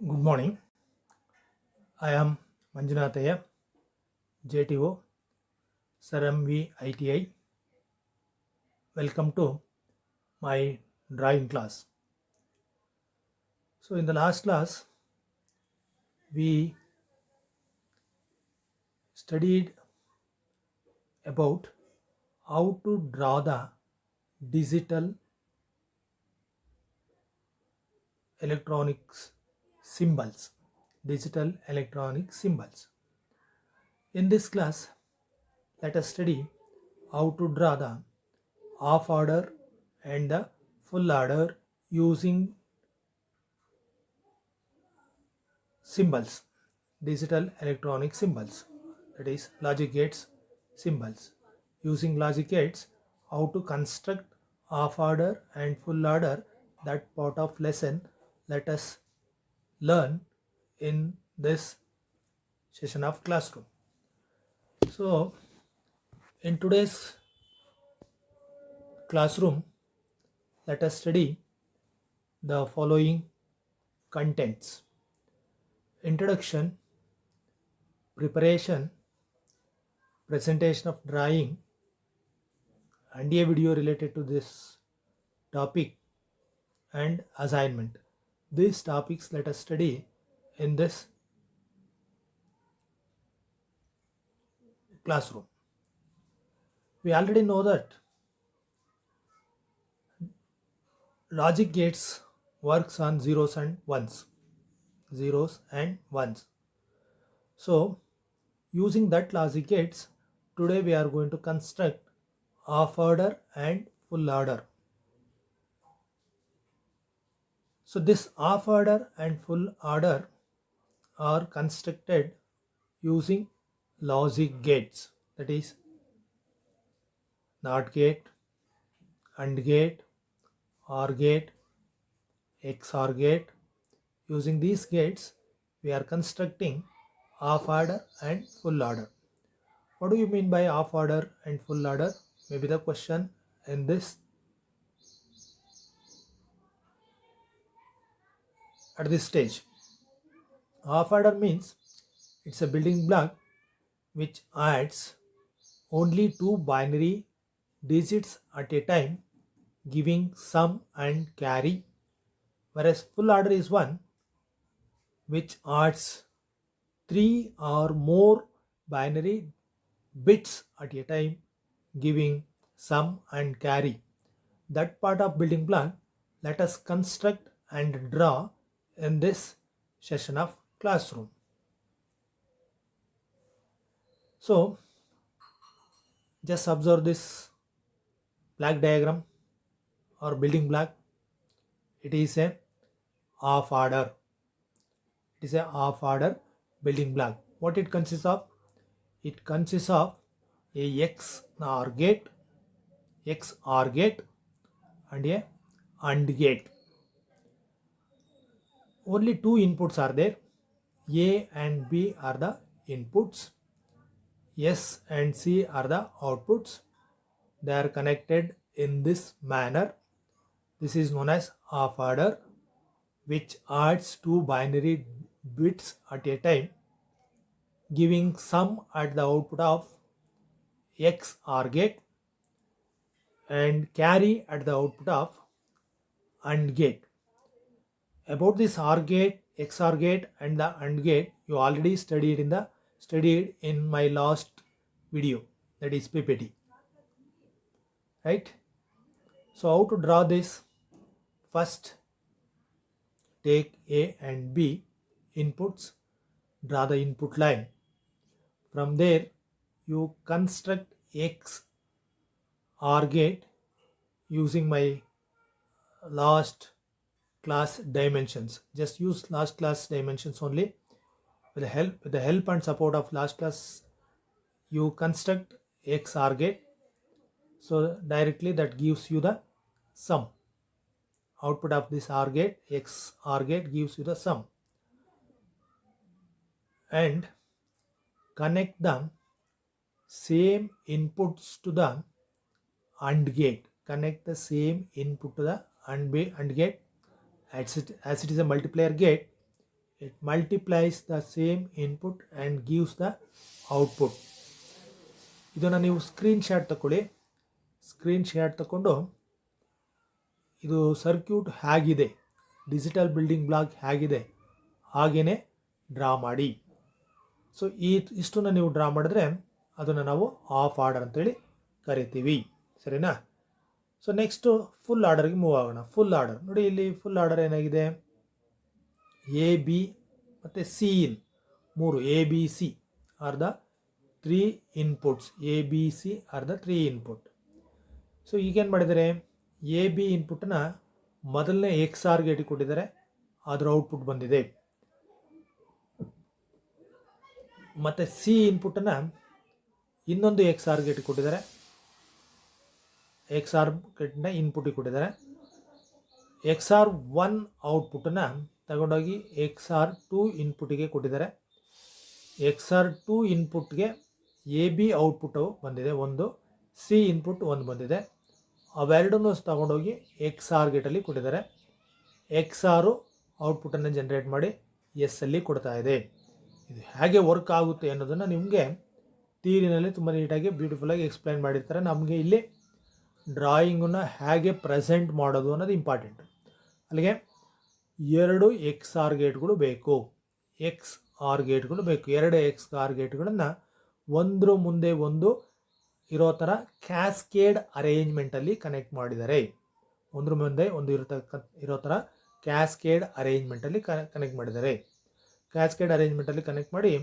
Good morning. I am Manjunathaya, JTO, SRMV ITI. Welcome to my drawing class. So, in the last class, we studied about how to draw the digital electronics symbols. Digital electronic symbols. In this class, let us study how to draw the half order and the full order using symbols, digital electronic symbols, that is logic gates symbols. Using logic gates, how to construct half order and full order, that part of lesson let us learn in this session of classroom. So in today's classroom, let us study the following contents: introduction, preparation, presentation of drawing, and a video related to this topic, and assignment. These topics let us study in this classroom. We already know that logic gates works on zeros and ones. Zeros and ones. So using that logic gates, today we are going to construct half order and full order. So this half order and full order are constructed using logic gates, that is NOT gate, AND gate, OR gate, XOR gate. Using these gates, we are constructing half order and full order. What do you mean by half order and full order? Maybe the question in this at this stage. Half order means it's a building block which adds only two binary digits at a time, giving sum and carry, whereas full order is one which adds three or more binary bits at a time, giving sum and carry. That part of building block let us construct and draw in this session of classroom. So just observe this block diagram or building block. It is a half order. It is a half order building block. What it consists of? It consists of a XOR gate, XOR gate, and a AND gate. Only two inputs are there. A and B are the inputs. S and C are the outputs. They are connected in this manner. This is known as half order, which adds two binary bits at a time, giving sum at the output of XOR gate and carry at the output of AND gate. About this OR gate, XOR gate, and the AND gate, you already studied in my last video, that is PPT, right? So how to draw this? First, take A and B inputs, draw the input line. From there, you construct XOR gate using my last class dimensions. Just use last class dimensions only. With the help and support of last class, you construct XOR gate. So directly that gives you the sum. Output of this OR gate, XOR gate, gives you the sum. And connect the same inputs to the AND gate. Connect the same input to the AND gate. As it is a multiplier gate, It multiplies the same input and gives the output. ಇದನ್ನು ನೀವು screenshot ತಗೊಳ್ಳಿ. Screenshot ತಗೊಂಡು ಇದು circuit ಹೇಗಿದೆ, digital building block ಹೇಗಿದೆ ಹಾಗೇ draw ಮಾಡಿ. So ಇಷ್ಟನ್ನು ನೀವು ಡ್ರಾ ಮಾಡಿದ್ರೆ ಅದನ್ನು ನಾವು ಆಫ್ ಆರ್ಡರ್ ಅಂತೇಳಿ ಕರಿತೀವಿ. ಸರಿನಾ? ಸೊ ನೆಕ್ಸ್ಟು ಫುಲ್ ಆರ್ಡರ್ಗೆ ಮೂವ್ ಆಗೋಣ. ಫುಲ್ ಆರ್ಡರ್ ನೋಡಿ, ಇಲ್ಲಿ ಫುಲ್ ಆರ್ಡರ್ ಏನಾಗಿದೆ, ಎ ಬಿ ಮತ್ತು C in 3 A B C are the 3 inputs. A B C are the 3 input. So ಈಗೇನು ಮಾಡಿದ್ದಾರೆ, ಎ ಬಿ ಇನ್ಪುಟ್ನ ಮೊದಲನೇ ಎಕ್ಸ್ ಆರ್ ಗೇಟಿಗೆ ಕೊಟ್ಟಿದ್ದಾರೆ, ಅದರ ಔಟ್ಪುಟ್ ಬಂದಿದೆ. ಮತ್ತು ಸಿ ಇನ್ಪುಟನ್ನು ಇನ್ನೊಂದು ಎಕ್ಸ್ ಆರ್ ಗೇಟಿಗೆ ಕೊಟ್ಟಿದ್ದಾರೆ, ಎಕ್ಸ್ ಆರ್ ಗೇಟ್ನ ಇನ್ಪುಟಿಗೆ ಕೊಟ್ಟಿದ್ದಾರೆ. ಎಕ್ಸ್ ಆರ್ 1 ಔಟ್ಪುಟನ್ನು ತಗೊಂಡೋಗಿ ಎಕ್ಸ್ ಆರ್ 2 ಇನ್ಪುಟಿಗೆ ಕೊಟ್ಟಿದ್ದಾರೆ. ಎಕ್ಸ್ ಆರ್ 2 ಇನ್ಪುಟ್ಗೆ ಎ ಬಿ ಔಟ್ಪುಟ್ಟು ಬಂದಿದೆ ಒಂದು, ಸಿ ಇನ್ಪುಟ್ ಒಂದು ಬಂದಿದೆ. ಅವೆರಡನ್ನೂ ತಗೊಂಡೋಗಿ ಎಕ್ಸ್ ಆರ್ ಗೇಟಲ್ಲಿ ಕೊಟ್ಟಿದ್ದಾರೆ. ಎಕ್ಸ್ ಆರು ಔಟ್ಪುಟನ್ನು ಜನ್ರೇಟ್ ಮಾಡಿ ಎಸ್ ಅಲ್ಲಿ ಕೊಡ್ತಾ ಇದೆ. ಇದು ಹೇಗೆ ವರ್ಕ್ ಆಗುತ್ತೆ ಅನ್ನೋದನ್ನು ನಿಮಗೆ ಥಿಯರಿನಲ್ಲಿ ತುಂಬ ನೀಟಾಗಿ ಬ್ಯೂಟಿಫುಲ್ಲಾಗಿ ಎಕ್ಸ್ಪ್ಲೈನ್ ಮಾಡಿರ್ತಾರೆ. ನಮಗೆ ಇಲ್ಲಿ ಡ್ರಾಯಿಂಗನ್ನು ಹೇಗೆ ಪ್ರೆಸೆಂಟ್ ಮಾಡೋದು ಅನ್ನೋದು ಇಂಪಾರ್ಟೆಂಟ್. ಅಲ್ಲಿಗೆ 2 ಎಕ್ಸ್ ಆರ್ ಗೇಟ್ಗಳು ಬೇಕು, ಎಕ್ಸ್ ಆರ್ ಗೇಟ್ಗಳು ಬೇಕು. 2 ಎಕ್ಸ್ ಆರ್ ಗೇಟ್ಗಳನ್ನು ಒಂದ್ರ ಮುಂದೆ ಒಂದು ಇರೋ ಥರ ಕ್ಯಾಸ್ಕೇಡ್ ಅರೇಂಜ್ಮೆಂಟಲ್ಲಿ ಕನೆಕ್ಟ್ ಮಾಡಿದ್ದಾರೆ. ಒಂದ್ರ ಮುಂದೆ ಒಂದು ಇರೋ ಥರ ಕ್ಯಾಸ್ಕೇಡ್ ಅರೇಂಜ್ಮೆಂಟಲ್ಲಿ ಕನೆಕ್ಟ್ ಮಾಡಿದ್ದಾರೆ. ಕ್ಯಾಸ್ಕೇಡ್ ಅರೇಂಜ್ಮೆಂಟಲ್ಲಿ ಕನೆಕ್ಟ್ ಮಾಡಿ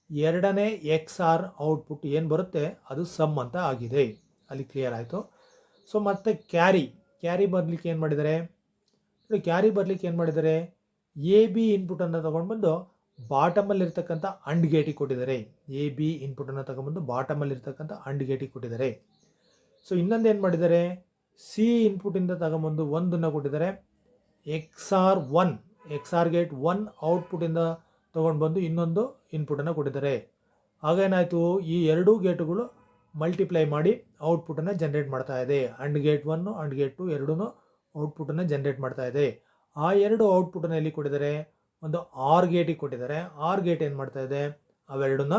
2ನೇ ಎಕ್ಸ್ ಆರ್ ಔಟ್ಪುಟ್ ಏನು ಬರುತ್ತೆ ಅದು ಸಮ್ ಅಂತ ಆಗಿದೆ. ಅಲ್ಲಿ ಕ್ಲಿಯರ್ ಆಯಿತು. ಸೊ ಮತ್ತು ಕ್ಯಾರಿ ಬರಲಿಕ್ಕೆ ಏನು ಮಾಡಿದ್ದಾರೆ, ಎ ಬಿ ಇನ್ಪುಟನ್ನು ತೊಗೊಂಡ್ಬಂದು ಬಾಟಮಲ್ಲಿರ್ತಕ್ಕಂಥ ಅಂಡ್ ಗೇಟಿಗೆ ಕೊಟ್ಟಿದ್ದಾರೆ. ಎ ಬಿ ಇನ್ಪುಟನ್ನು ತೊಗೊಂಡ್ಬಂದು ಬಾಟಮಲ್ಲಿರ್ತಕ್ಕಂಥ ಅಂಡ್ ಗೇಟಿಗೆ ಕೊಟ್ಟಿದ್ದಾರೆ. ಸೊ ಇನ್ನೊಂದು ಏನು ಮಾಡಿದ್ದಾರೆ, ಸಿ ಇನ್ಪುಟಿಂದ ತಗೊಂಬಂದು ಒಂದನ್ನು ಕೊಟ್ಟಿದ್ದಾರೆ. ಎಕ್ಸ್ ಆರ್ ಗೇಟ್ 1 ಔಟ್ಪುಟಿಂದ ತೊಗೊಂಡು ಬಂದು ಇನ್ನೊಂದು ಇನ್ಪುಟನ್ನು ಕೊಟ್ಟಿದ್ದಾರೆ. ಆಗೇನಾಯಿತು, ಈ 2 ಗೇಟುಗಳು ಮಲ್ಟಿಪ್ಲೈ ಮಾಡಿ ಔಟ್ಪುಟನ್ನು ಜನ್ರೇಟ್ ಮಾಡ್ತಾ ಇದೆ. ಅಂಡ್ ಗೇಟ್ 1 ಅಂಡ್ ಗೇಟ್ 2 ಎರಡೂ ಔಟ್ಪುಟನ್ನು ಜನ್ರೇಟ್ ಮಾಡ್ತಾ ಇದೆ. ಆ 2 ಔಟ್ಪುಟನ್ನು ಎಲ್ಲಿ ಕೊಟ್ಟಿದ್ದಾರೆ, ಒಂದು ಆರ್ ಗೇಟಿಗೆ ಕೊಟ್ಟಿದ್ದಾರೆ. ಆರ್ ಗೇಟ್ ಏನು ಮಾಡ್ತಾ ಇದೆ, ಅವೆರಡನ್ನ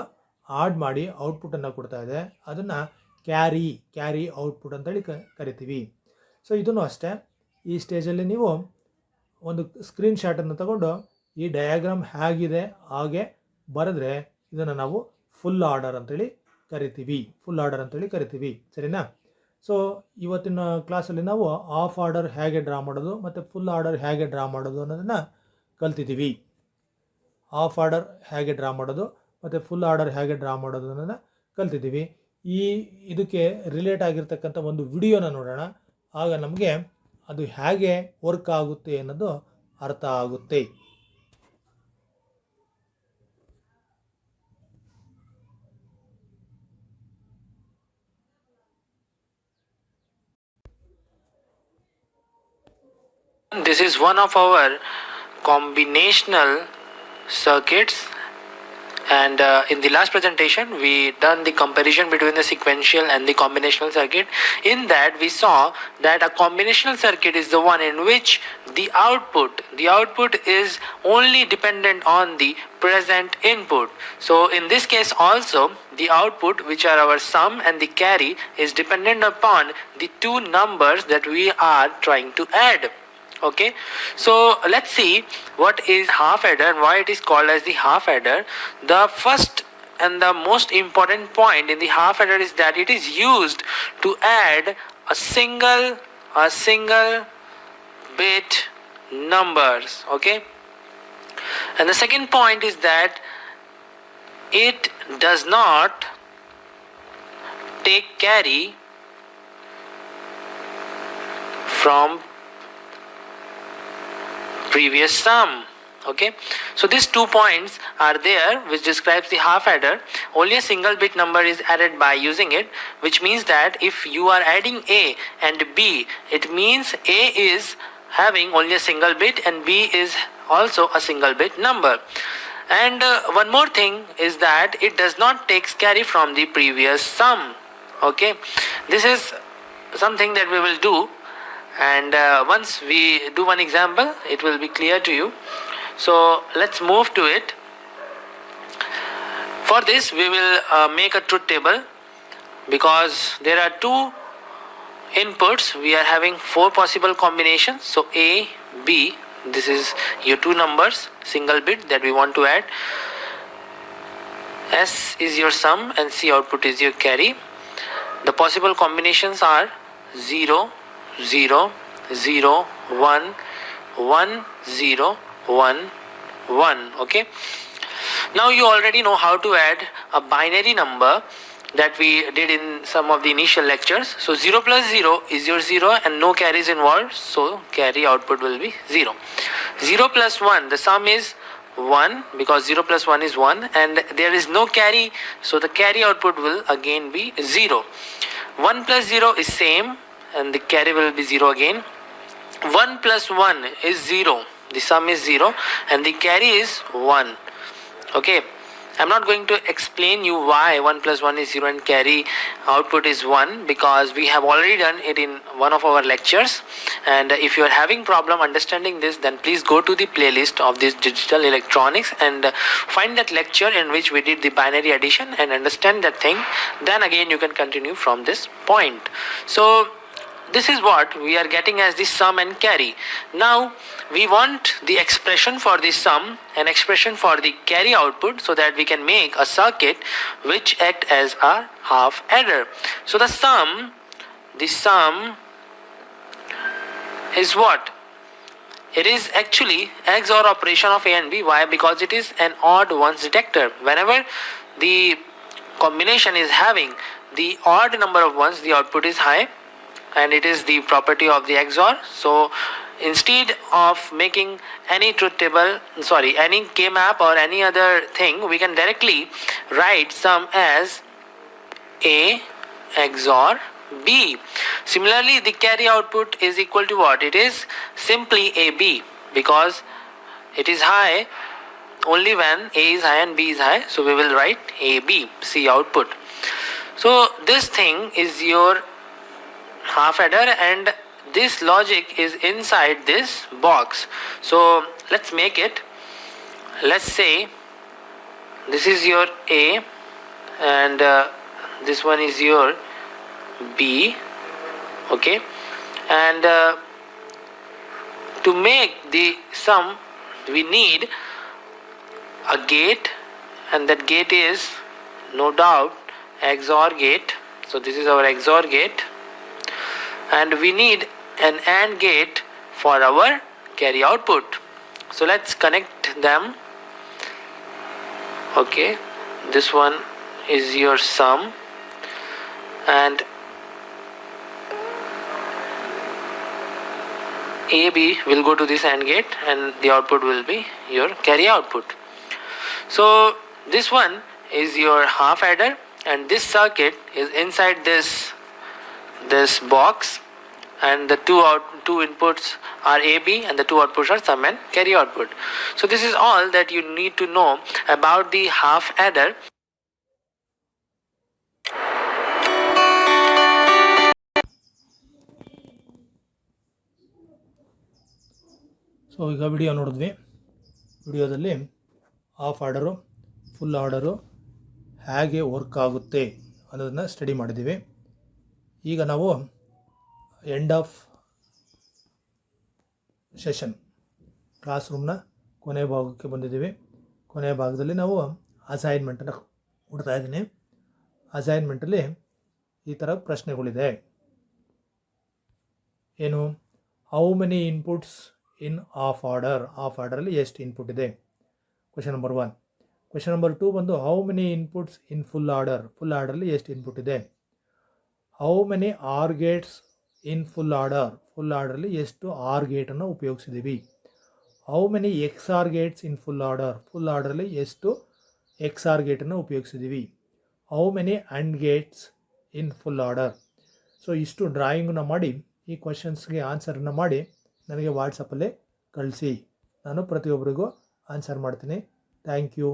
ಆಡ್ ಮಾಡಿ ಔಟ್ಪುಟನ್ನು ಕೊಡ್ತಾ ಇದೆ. ಅದನ್ನು ಕ್ಯಾರಿ ಔಟ್ಪುಟ್ ಅಂತೇಳಿ ಕರಿತೀವಿ. ಸೊ ಇದನ್ನು ಅಷ್ಟೇ, ಈ ಸ್ಟೇಜಲ್ಲಿ ನೀವು ಒಂದು ಸ್ಕ್ರೀನ್ಶಾಟನ್ನು ತಗೊಂಡು ಈ ಡಯಾಗ್ರಾಮ್ ಹೇಗಿದೆ ಹಾಗೆ ಬರೆದ್ರೆ ಇದನ್ನು ನಾವು ಫುಲ್ ಆರ್ಡರ್ ಅಂತೇಳಿ ಕರಿತೀವಿ. ಸರಿನಾ? ಸೊ ಇವತ್ತಿನ ಕ್ಲಾಸಲ್ಲಿ ನಾವು ಆಫ್ ಆರ್ಡರ್ ಹೇಗೆ ಡ್ರಾ ಮಾಡೋದು ಮತ್ತು ಫುಲ್ ಆರ್ಡರ್ ಹೇಗೆ ಡ್ರಾ ಮಾಡೋದು ಅನ್ನೋದನ್ನು ಕಲ್ತಿದ್ದೀವಿ. ಆಫ್ ಆರ್ಡರ್ ಹೇಗೆ ಡ್ರಾ ಮಾಡೋದು ಮತ್ತು ಫುಲ್ ಆರ್ಡರ್ ಹೇಗೆ ಡ್ರಾ ಮಾಡೋದು ಅನ್ನೋದನ್ನು ಕಲ್ತಿದ್ದೀವಿ. ಇದಕ್ಕೆ ರಿಲೇಟ್ ಆಗಿರ್ತಕ್ಕಂಥ ಒಂದು ವಿಡಿಯೋನ ನೋಡೋಣ, ಆಗ ನಮಗೆ ಅದು ಹೇಗೆ ವರ್ಕ್ ಆಗುತ್ತೆ ಅನ್ನೋದು ಅರ್ಥ ಆಗುತ್ತೆ. This is one of our combinational circuits, and in the last presentation we done the comparison between the sequential and the combinational circuit. In that we saw that a combinational circuit is the one in which the output is only dependent on the present input. So in this case also the output, which are our sum and the carry, is dependent upon the 2 numbers that we are trying to add. Okay, so let's see what is half adder and why it is called as the half adder. The first and the most important point in the half adder is that it is used to add a single bit numbers. Okay, and the second point is that it does not take carry from previous sum. Okay, so these 2 points are there which describes the half adder. Only a single bit number is added by using it, which means that if you are adding A and B, it means A is having only a single bit and B is also a single bit number. And one more thing is that it does not take carry from the previous sum. Okay, this is something that we will do, and once we do one example it will be clear to you. So let's move to it. For this we will make a truth table, because there are two inputs. We are having 4 possible combinations. So A, B, this is your 2 numbers, single bit that we want to add. S is your sum and C output is your carry. The possible combinations are 0, 0, 0, 1, 1, 0, 1, 1. Okay. Now you already know how to add a binary number that we did in some of the initial lectures. So 0 plus 0 is your 0 and no carries involved. So carry output will be 0. 0 plus 1, the sum is 1, because 0 plus 1 is 1 and there is no carry. So the carry output will again be 0. 1 plus 0 is same and the carry will be 0 again. 1 plus 1 is 0. The sum is 0 and the carry is 1. Okay, I'm not going to explain you why 1 plus 1 is 0 and carry output is 1, because we have already done it in one of our lectures. And if you are having problem understanding this, then please go to the playlist of this digital electronics and find that lecture in which we did the binary addition and understand that thing. Then again you can continue from this point. So this is what we are getting as the sum and carry. Now we want the expression for the sum and expression for the carry output, so that we can make a circuit which act as a half adder. So the sum is what? It is actually XOR operation of A and B. Why? Because it is an odd ones detector. Whenever the combination is having the odd number of ones, the output is high, and it is the property of the XOR. So instead of making any truth table, any K-map or any other thing, we can directly write sum as A XOR B. Similarly, the carry output is equal to what? It is simply AB, because it is high only when A is high and B is high. So we will write AB, C output. So this thing is your half adder and this logic is inside this box. So let's make it. Let's say this is your A and this one is your B. Okay, and to make the sum we need a gate, and that gate is no doubt XOR gate. So this is our XOR gate, and we need an AND gate for our carry output. So let's connect them. Okay, this one is your sum and AB will go to this AND gate and the output will be your carry output. So this one is your half adder and this circuit is inside this box, and the two inputs are AB and the two outputs are sum and carry output. So this is all that you need to know about the half adder. So ಈಗ video ನೋಡಿದ್ವಿ. ವಿಡಿಯೋದಲ್ಲಿ half order full order ಹೇಗೆ work ಆಗುತ್ತೆ ಅನ್ನೋದನ್ನು study ಮಾಡಿದ್ದೀವಿ. ಈಗ ನಾವು end of session class ರೂಮ್ನ ಕೊನೆಯ ಭಾಗಕ್ಕೆ ಬಂದಿದ್ದೀವಿ. ಕೊನೆಯ ಭಾಗದಲ್ಲಿ ನಾವು ಅಸೈನ್ಮೆಂಟನ್ನು ಕೊಡ್ತಾ ಇದ್ದೀನಿ. ಅಸೈನ್ಮೆಂಟಲ್ಲಿ ಈ ಥರ ಪ್ರಶ್ನೆಗಳಿದೆ. ಏನು? How many inputs in half ಆರ್ಡರಲ್ಲಿ ಎಷ್ಟು ಇನ್ಪುಟ್ ಇದೆ? Question number 1. ಕ್ವೆಶನ್ ನಂಬರ್ 2 ಬಂದು how many inputs in full ಆರ್ಡರಲ್ಲಿ ಎಷ್ಟು ಇನ್ಪುಟ್ ಇದೆ? How many OR gates in full ಆರ್ಡರಲ್ಲಿ ಎಷ್ಟು ಆರ್ ಗೇಟನ್ನು ಉಪಯೋಗಿಸಿದ್ದೀವಿ? How many XOR gates in full ಆರ್ಡರಲ್ಲಿ ಎಷ್ಟು ಎಕ್ಸ್ ಆರ್ ಗೇಟನ್ನು ಉಪಯೋಗಿಸಿದ್ದೀವಿ? How many AND gates in full order? So ಇಷ್ಟು ಡ್ರಾಯಿಂಗನ್ನು ಮಾಡಿ ಈ ಕ್ವೆಶನ್ಸ್ಗೆ ಆನ್ಸರನ್ನು ಮಾಡಿ ನನಗೆ ವಾಟ್ಸಪ್ಪಲ್ಲೇ ಕಳಿಸಿ. ನಾನು ಪ್ರತಿಯೊಬ್ಬರಿಗೂ ಆನ್ಸರ್ ಮಾಡ್ತೀನಿ. Thank you.